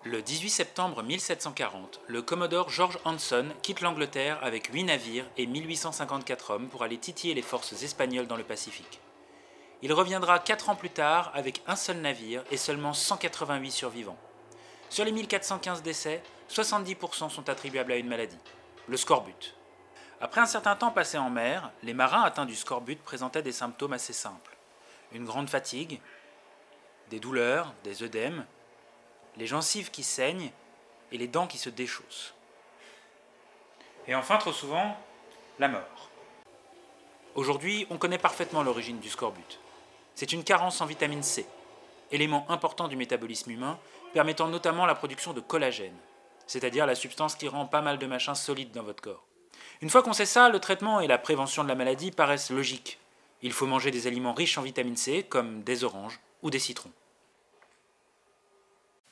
Le 18 septembre 1740, le commodore George Hanson quitte l'Angleterre avec 8 navires et 1854 hommes pour aller titiller les forces espagnoles dans le Pacifique. Il reviendra 4 ans plus tard avec un seul navire et seulement 188 survivants. Sur les 1415 décès, 70% sont attribuables à une maladie, le scorbut. Après un certain temps passé en mer, les marins atteints du scorbut présentaient des symptômes assez simples. Une grande fatigue, des douleurs, des œdèmes, les gencives qui saignent et les dents qui se déchaussent. Et enfin, trop souvent, la mort. Aujourd'hui, on connaît parfaitement l'origine du scorbut. C'est une carence en vitamine C, élément important du métabolisme humain, permettant notamment la production de collagène, c'est-à-dire la substance qui rend pas mal de machins solides dans votre corps. Une fois qu'on sait ça, le traitement et la prévention de la maladie paraissent logiques. Il faut manger des aliments riches en vitamine C, comme des oranges ou des citrons.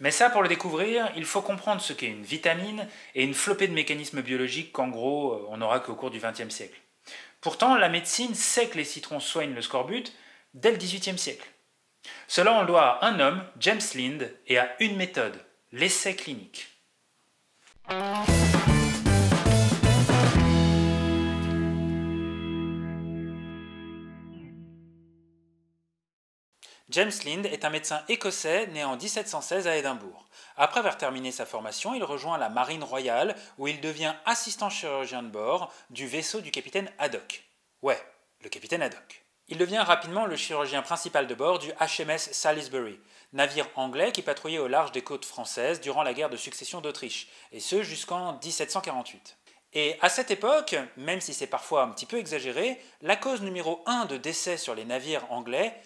Mais ça, pour le découvrir, il faut comprendre ce qu'est une vitamine et une flopée de mécanismes biologiques qu'en gros, on n'aura qu'au cours du XXe siècle. Pourtant, la médecine sait que les citrons soignent le scorbut dès le XVIIIe siècle. Cela, on le doit à un homme, James Lind, et à une méthode, l'essai clinique. James Lind est un médecin écossais né en 1716 à Édimbourg. Après avoir terminé sa formation, il rejoint la Marine royale où il devient assistant chirurgien de bord du vaisseau du capitaine Haddock. Ouais, le capitaine Haddock. Il devient rapidement le chirurgien principal de bord du HMS Salisbury, navire anglais qui patrouillait au large des côtes françaises durant la guerre de succession d'Autriche, et ce jusqu'en 1748. Et à cette époque, même si c'est parfois un petit peu exagéré, la cause numéro 1 de décès sur les navires anglais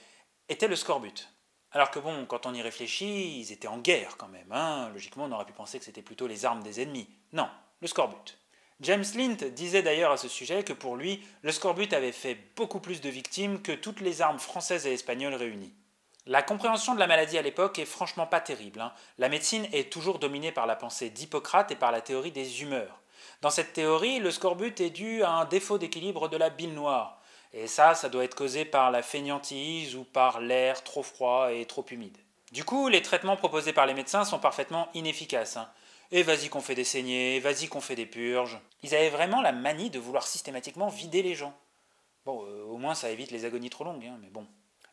était le scorbut. Alors que bon, quand on y réfléchit, ils étaient en guerre quand même. Logiquement, on aurait pu penser que c'était plutôt les armes des ennemis. Non, le scorbut. James Lind disait d'ailleurs à ce sujet que pour lui, le scorbut avait fait beaucoup plus de victimes que toutes les armes françaises et espagnoles réunies. La compréhension de la maladie à l'époque est franchement pas terrible. La médecine est toujours dominée par la pensée d'Hippocrate et par la théorie des humeurs. Dans cette théorie, le scorbut est dû à un défaut d'équilibre de la bile noire. Et ça doit être causé par la fainéantise ou par l'air trop froid et trop humide. Du coup, les traitements proposés par les médecins sont parfaitement inefficaces. Et vas-y qu'on fait des saignées, vas-y qu'on fait des purges. Ils avaient vraiment la manie de vouloir systématiquement vider les gens. Bon, au moins ça évite les agonies trop longues, mais bon.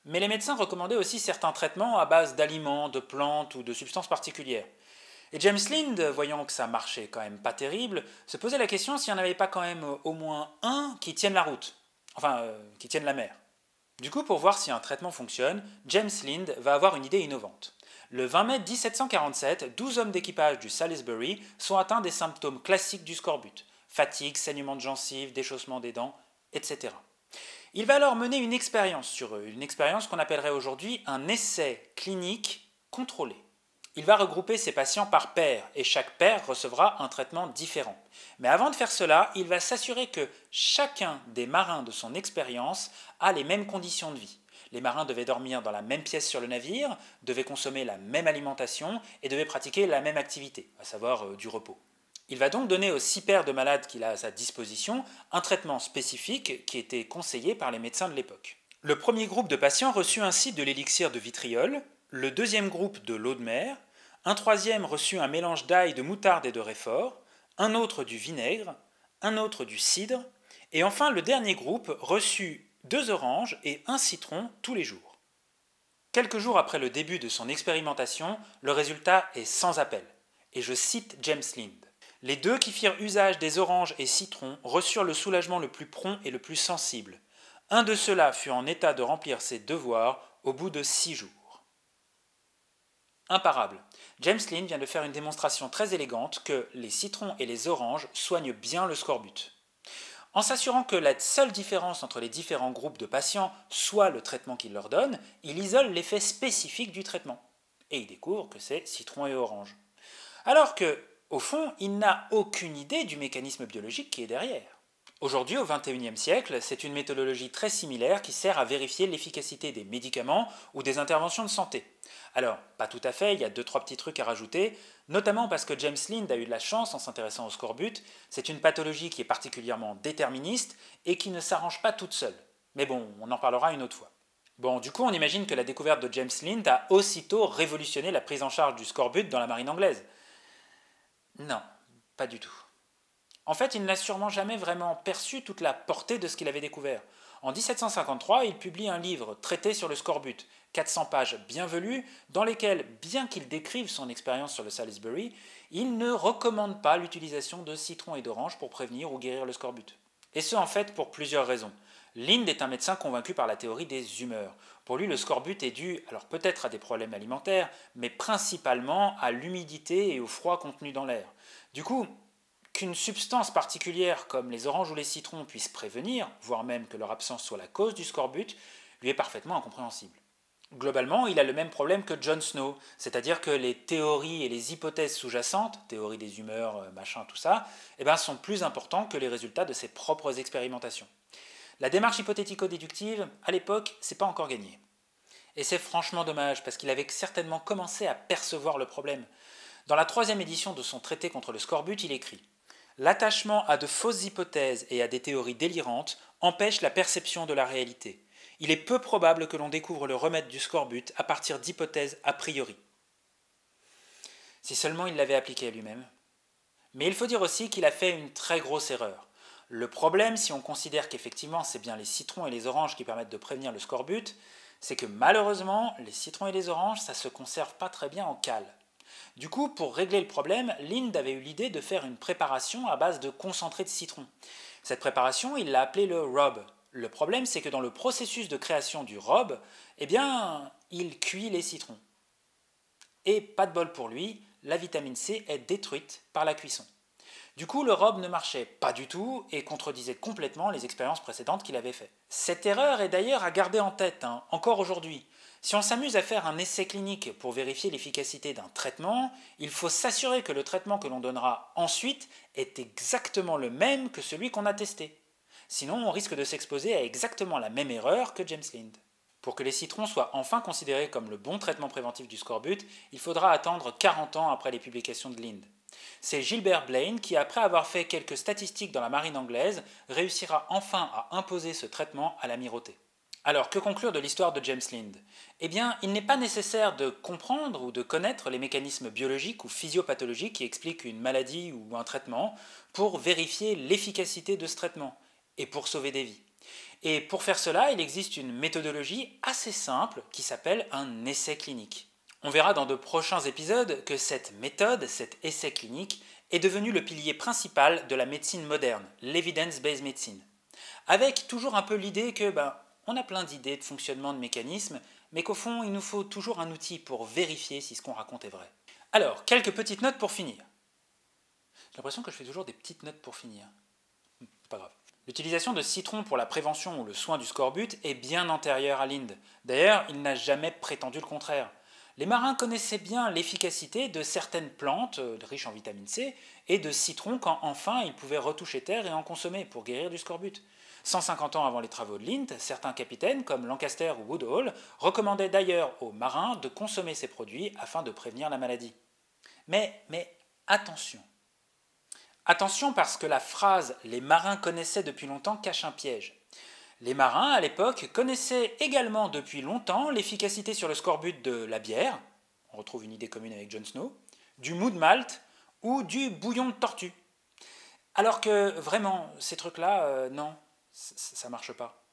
Mais les médecins recommandaient aussi certains traitements à base d'aliments, de plantes ou de substances particulières. Et James Lind, voyant que ça marchait quand même pas terrible, se posait la question s'il n'y en avait pas quand même au moins un qui tienne la route. Qui tienne la mer. Du coup, pour voir si un traitement fonctionne, James Lind va avoir une idée innovante. Le 20 mai 1747, 12 hommes d'équipage du Salisbury sont atteints des symptômes classiques du scorbut. Fatigue, saignement de gencives, déchaussement des dents, etc. Il va alors mener une expérience sur eux, une expérience qu'on appellerait aujourd'hui un essai clinique contrôlé. Il va regrouper ses patients par paires et chaque paire recevra un traitement différent. Mais avant de faire cela, il va s'assurer que chacun des marins de son expérience a les mêmes conditions de vie. Les marins devaient dormir dans la même pièce sur le navire, devaient consommer la même alimentation et devaient pratiquer la même activité, à savoir du repos. Il va donc donner aux 6 paires de malades qu'il a à sa disposition un traitement spécifique qui était conseillé par les médecins de l'époque. Le premier groupe de patients reçut ainsi de l'élixir de vitriol, le deuxième groupe de l'eau de mer, un troisième reçut un mélange d'ail, de moutarde et de réfort, un autre du vinaigre, un autre du cidre, et enfin le dernier groupe reçut 2 oranges et un citron tous les jours. Quelques jours après le début de son expérimentation, le résultat est sans appel, et je cite James Lind. Les 2 qui firent usage des oranges et citrons reçurent le soulagement le plus prompt et le plus sensible. Un de ceux-là fut en état de remplir ses devoirs au bout de 6 jours. Imparable. James Lind vient de faire une démonstration très élégante que les citrons et les oranges soignent bien le scorbut. En s'assurant que la seule différence entre les différents groupes de patients soit le traitement qu'il leur donne, il isole l'effet spécifique du traitement. Et il découvre que c'est citron et orange. Alors que, au fond, il n'a aucune idée du mécanisme biologique qui est derrière. Aujourd'hui, au XXIe siècle, c'est une méthodologie très similaire qui sert à vérifier l'efficacité des médicaments ou des interventions de santé. Alors, pas tout à fait, il y a 2-3 petits trucs à rajouter, notamment parce que James Lind a eu de la chance en s'intéressant au scorbut. C'est une pathologie qui est particulièrement déterministe et qui ne s'arrange pas toute seule. Mais bon, on en parlera une autre fois. Bon, du coup, on imagine que la découverte de James Lind a aussitôt révolutionné la prise en charge du scorbut dans la marine anglaise. Non, pas du tout. En fait, il n'a sûrement jamais vraiment perçu toute la portée de ce qu'il avait découvert. En 1753, il publie un livre traité sur le scorbut, 400 pages bien velues, dans lesquelles, bien qu'il décrive son expérience sur le Salisbury, il ne recommande pas l'utilisation de citron et d'orange pour prévenir ou guérir le scorbut. Et ce, en fait, pour plusieurs raisons. Lind est un médecin convaincu par la théorie des humeurs. Pour lui, le scorbut est dû, alors peut-être à des problèmes alimentaires, mais principalement à l'humidité et au froid contenu dans l'air. Du coup, qu'une substance particulière comme les oranges ou les citrons puisse prévenir, voire même que leur absence soit la cause du scorbut, lui est parfaitement incompréhensible. Globalement, il a le même problème que John Snow, c'est-à-dire que les théories et les hypothèses sous-jacentes, théorie des humeurs, machin, tout ça, sont plus importants que les résultats de ses propres expérimentations. La démarche hypothético-déductive, à l'époque, c'est pas encore gagné. Et c'est franchement dommage, parce qu'il avait certainement commencé à percevoir le problème. Dans la 3e édition de son traité contre le scorbut, il écrit « L'attachement à de fausses hypothèses et à des théories délirantes empêche la perception de la réalité. Il est peu probable que l'on découvre le remède du scorbut à partir d'hypothèses a priori. » Si seulement il l'avait appliqué à lui-même. Mais il faut dire aussi qu'il a fait une très grosse erreur. Le problème, si on considère qu'effectivement c'est bien les citrons et les oranges qui permettent de prévenir le scorbut, c'est que malheureusement, les citrons et les oranges, ça ne se conserve pas très bien en cale. Du coup, pour régler le problème, Lind avait eu l'idée de faire une préparation à base de concentré de citron. Cette préparation, il l'a appelée le rob. Le problème, c'est que dans le processus de création du rob, il cuit les citrons. Et pas de bol pour lui, la vitamine C est détruite par la cuisson. Du coup, le rob ne marchait pas du tout et contredisait complètement les expériences précédentes qu'il avait faites. Cette erreur est d'ailleurs à garder en tête, encore aujourd'hui. Si on s'amuse à faire un essai clinique pour vérifier l'efficacité d'un traitement, il faut s'assurer que le traitement que l'on donnera ensuite est exactement le même que celui qu'on a testé. Sinon, on risque de s'exposer à exactement la même erreur que James Lind. Pour que les citrons soient enfin considérés comme le bon traitement préventif du scorbut, il faudra attendre 40 ans après les publications de Lind. C'est Gilbert Blaine qui, après avoir fait quelques statistiques dans la marine anglaise, réussira enfin à imposer ce traitement à l'amirauté. Alors, que conclure de l'histoire de James Lind ? Il n'est pas nécessaire de comprendre ou de connaître les mécanismes biologiques ou physiopathologiques qui expliquent une maladie ou un traitement pour vérifier l'efficacité de ce traitement et pour sauver des vies. Et pour faire cela, il existe une méthodologie assez simple qui s'appelle un essai clinique. On verra dans de prochains épisodes que cette méthode, cet essai clinique, est devenu le pilier principal de la médecine moderne, l'evidence-based medicine. Avec toujours un peu l'idée que, on a plein d'idées de fonctionnement de mécanismes, mais qu'au fond, il nous faut toujours un outil pour vérifier si ce qu'on raconte est vrai. Alors, quelques petites notes pour finir. J'ai l'impression que je fais toujours des petites notes pour finir. Pas grave. L'utilisation de citron pour la prévention ou le soin du scorbut est bien antérieure à Lind. D'ailleurs, il n'a jamais prétendu le contraire. Les marins connaissaient bien l'efficacité de certaines plantes riches en vitamine C et de citron quand enfin ils pouvaient retoucher terre et en consommer pour guérir du scorbut. 150 ans avant les travaux de Lind, certains capitaines comme Lancaster ou Woodhull recommandaient d'ailleurs aux marins de consommer ces produits afin de prévenir la maladie. Mais attention. Attention parce que la phrase « les marins connaissaient depuis longtemps » cache un piège. Les marins, à l'époque, connaissaient également depuis longtemps l'efficacité sur le scorbut de la bière, on retrouve une idée commune avec Jon Snow, du mou de malt ou du bouillon de tortue. Alors que, vraiment, ces trucs-là, non, ça ne marche pas.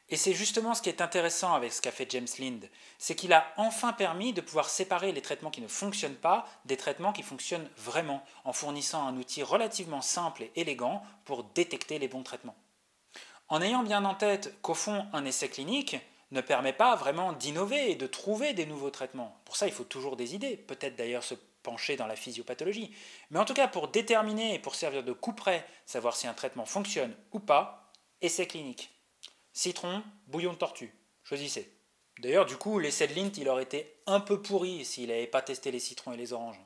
Et c'est justement ce qui est intéressant avec ce qu'a fait James Lind, c'est qu'il a enfin permis de pouvoir séparer les traitements qui ne fonctionnent pas des traitements qui fonctionnent vraiment, en fournissant un outil relativement simple et élégant pour détecter les bons traitements. En ayant bien en tête qu'au fond, un essai clinique ne permet pas vraiment d'innover et de trouver des nouveaux traitements. Pour ça, il faut toujours des idées, peut-être d'ailleurs se pencher dans la physiopathologie. Mais en tout cas, pour déterminer et pour servir de couperet, savoir si un traitement fonctionne ou pas, essai clinique. Citron, bouillon de tortue, choisissez. D'ailleurs, du coup, l'essai de Lind, il aurait été un peu pourri s'il n'avait pas testé les citrons et les oranges.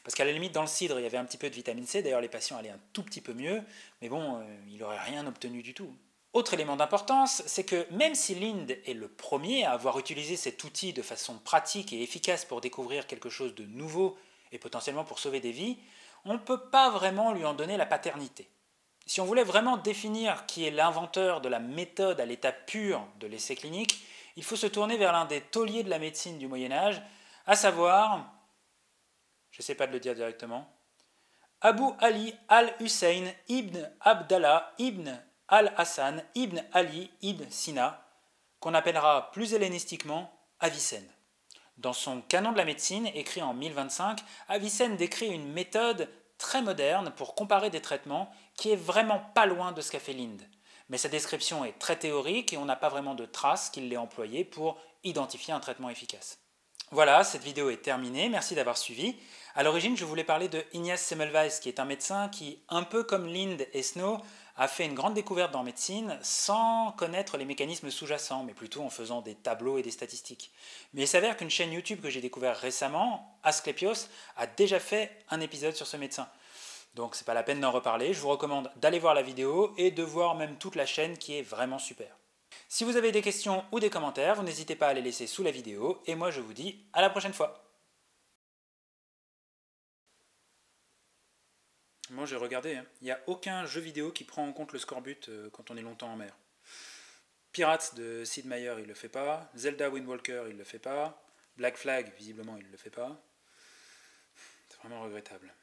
Parce qu'à la limite, dans le cidre, il y avait un petit peu de vitamine C, d'ailleurs les patients allaient un tout petit peu mieux, mais bon, il n'aurait rien obtenu du tout. Autre élément d'importance, c'est que même si Lind est le premier à avoir utilisé cet outil de façon pratique et efficace pour découvrir quelque chose de nouveau et potentiellement pour sauver des vies, on ne peut pas vraiment lui en donner la paternité. Si on voulait vraiment définir qui est l'inventeur de la méthode à l'état pur de l'essai clinique, il faut se tourner vers l'un des tauliers de la médecine du Moyen-Âge, à savoir, je ne sais pas de le dire directement, Abu Ali al-Hussein ibn Abdallah ibn al-Hassan ibn Ali ibn Sina, qu'on appellera plus hellénistiquement Avicenne. Dans son Canon de la médecine, écrit en 1025, Avicenne décrit une méthode très moderne pour comparer des traitements qui est vraiment pas loin de ce qu'a fait Linde. Mais sa description est très théorique et on n'a pas vraiment de traces qu'il l'ait employé pour identifier un traitement efficace. Voilà, cette vidéo est terminée, merci d'avoir suivi. À l'origine, je voulais parler de Ignaz Semmelweis, qui est un médecin qui, un peu comme Linde et Snow, a fait une grande découverte dans médecine sans connaître les mécanismes sous-jacents, mais plutôt en faisant des tableaux et des statistiques. Mais il s'avère qu'une chaîne YouTube que j'ai découvert récemment, Asclepios, a déjà fait un épisode sur ce médecin. Donc c'est pas la peine d'en reparler, je vous recommande d'aller voir la vidéo et de voir même toute la chaîne qui est vraiment super. Si vous avez des questions ou des commentaires, vous n'hésitez pas à les laisser sous la vidéo, et moi je vous dis à la prochaine fois. Moi j'ai regardé, il n'y a aucun jeu vidéo qui prend en compte le score-but quand on est longtemps en mer. Pirates de Sid Meier, il le fait pas. Zelda Wind Walker, il le fait pas. Black Flag, visiblement, il le fait pas. C'est vraiment regrettable.